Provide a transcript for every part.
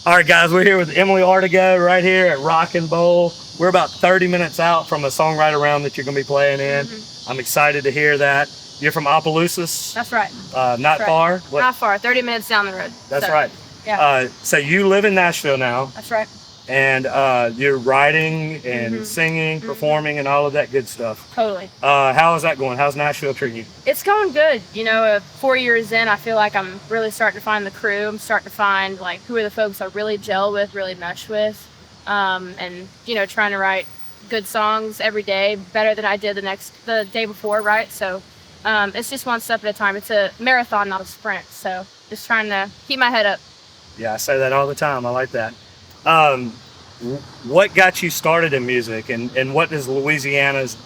All right, guys, we're here with Emily Ortego right here at Rock and Bowl. We're about 30 minutes out from a songwriter round that you're going to be playing in. I'm excited to hear that. You're from Opelousas? That's right. Not far? What? Not far, 30 minutes down the road. That's right. Yeah. So you live in Nashville now. That's right. And you're writing and singing, performing, and all of that good stuff. Totally. How is that going? How's Nashville treating you? It's going good. 4 years in, I feel like I'm really starting to find the crew. I'm starting to find like who are the folks I really gel with, really mesh with, and trying to write good songs every day, better than I did the day before, right? So it's just one step at a time. It's a marathon, not a sprint. So just trying to keep my head up. Yeah, I say that all the time. I like that. What got you started in music, and what does Louisiana's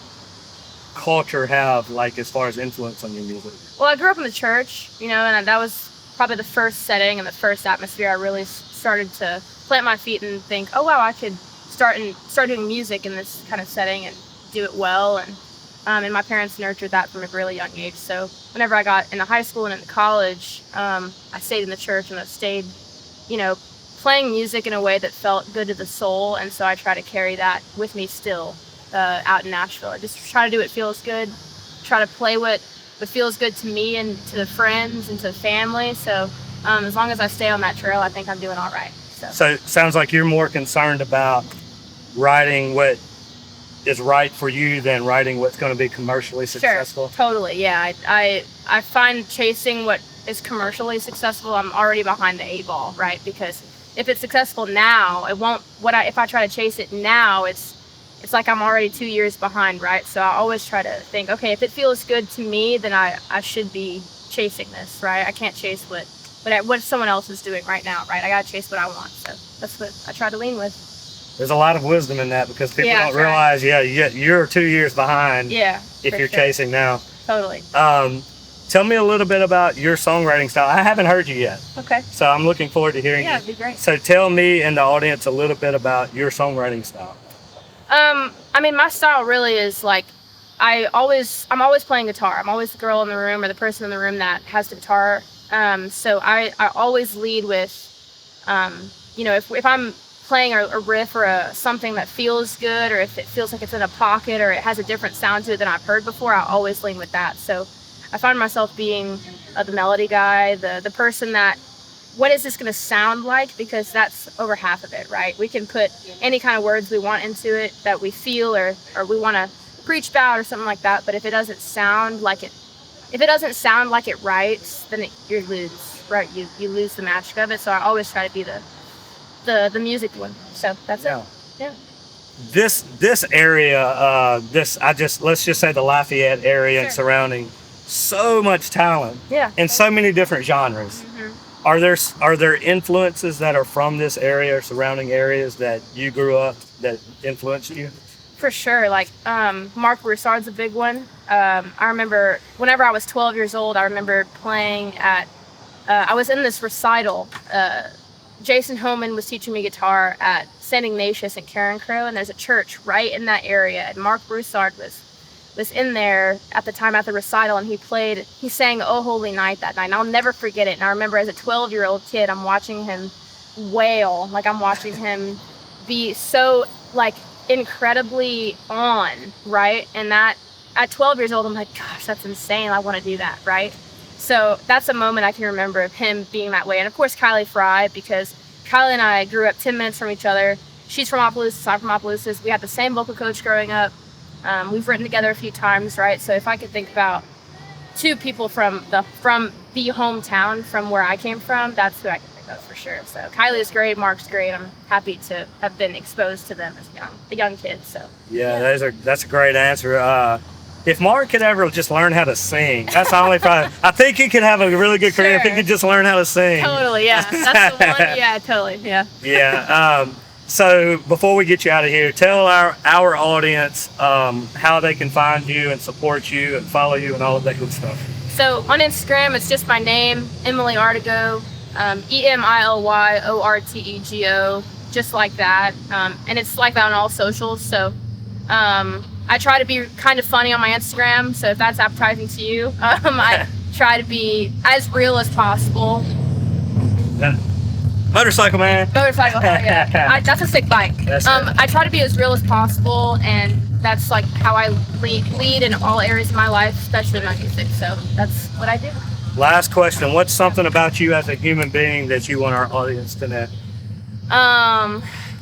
culture have like as far as influence on your music? Well, I grew up in the church, and that was probably the first setting and the first atmosphere I really started to plant my feet and think, oh wow, I could start doing music in this kind of setting and do it well. And my parents nurtured that from a really young age. So whenever I got into high school and into college, I stayed in the church and I stayed, playing music in a way that felt good to the soul, and so I try to carry that with me still out in Nashville. I just try to do what feels good, try to play what feels good to me and to the friends and to the family. So as long as I stay on that trail, I think I'm doing all right. So it sounds like you're more concerned about writing what is right for you than writing what's going to be commercially successful. Sure, totally, yeah. I find chasing what is commercially successful, I'm already behind the eight ball, right? Because if it's successful now, it won't. If I try to chase it now, it's like I'm already 2 years behind, right? So I always try to think, okay, if it feels good to me, then I should be chasing this, right? I can't chase what someone else is doing right now, right? I gotta chase what I want. So that's what I try to lean with. There's a lot of wisdom in that because people don't realize, you're 2 years behind. Yeah. If you're chasing now. Totally. Tell me a little bit about your songwriting style. I haven't heard you yet. Okay. So I'm looking forward to hearing you. Yeah, it'd be great. So tell me and the audience a little bit about your songwriting style. My style really is like, I'm always playing guitar. I'm always the girl in the room or the person in the room that has the guitar. So I always lead with, if I'm playing a riff or something that feels good, or if it feels like it's in a pocket or it has a different sound to it than I've heard before, I always lean with that. So I find myself being the melody guy, the person that, what is this going to sound like? Because that's over half of it, right? We can put any kind of words we want into it that we feel or we want to preach about or something like that. But if it doesn't sound like it writes, then you lose, right? You lose the magic of it. So I always try to be the music one. So that's it. Yeah. This area, let's just say the Lafayette area and surrounding, so much talent. Yeah. In so many different genres. Are there influences that are from this area or surrounding areas that you grew up that influenced you? For sure. Like Mark Broussard's a big one. I remember whenever I was 12 years old, I remember playing at I was in this recital. Jason Homan was teaching me guitar at St. Ignatius in Karen Crow, and there's a church right in that area, and Mark Broussard was in there at the time at the recital, and he sang Oh Holy Night that night, and I'll never forget it. And I remember as a 12-year-old kid, I'm watching him wail, like I'm watching him be so like incredibly on, right? And that at 12 years old, I'm like, gosh, that's insane. I want to do that, right? So that's a moment I can remember of him being that way. And of course, Kylie Fry, because Kylie and I grew up 10 minutes from each other. She's from Opelousas, I'm from Opelousas. We had the same vocal coach growing up. We've written together a few times, right? So if I could think about two people from the hometown, from where I came from, that's who I can think of for sure. So Kylie is great, Mark's great. I'm happy to have been exposed to them as a young kid. So that's a great answer. If Mark could ever just learn how to sing, that's the only problem. I think he could have a really good career if he could just learn how to sing. Totally, yeah. That's the one. Yeah, totally, yeah. Yeah. So before we get you out of here, tell our audience how they can find you and support you and follow you and all of that good stuff. So on Instagram, it's just my name, Emily Ortego, Emilyortego, just like that. And it's like that on all socials. So I try to be kind of funny on my Instagram. So if that's appetizing to you, I try to be as real as possible. Motorcycle man. Motorcycle, hell yeah. That's a sick bike. I try to be as real as possible, and that's like how I lead in all areas of my life, especially my music. So that's what I do. Last question. What's something about you as a human being that you want our audience to know?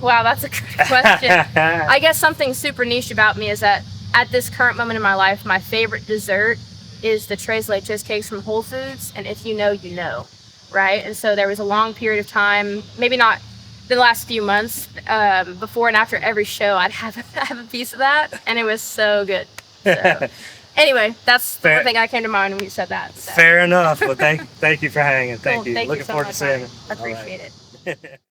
Wow, that's a good question. I guess something super niche about me is that at this current moment in my life, my favorite dessert is the Tres Leches cakes from Whole Foods, and if you know, you know, right? And so there was a long period of time, maybe not the last few months, before and after every show, I'd have a piece of that, and it was so good. So, anyway, that's the one thing I came to mind when you said that. So. Fair enough. Well, thank you for hanging. Thank you. Thank Looking you so forward much, to seeing it. I appreciate it.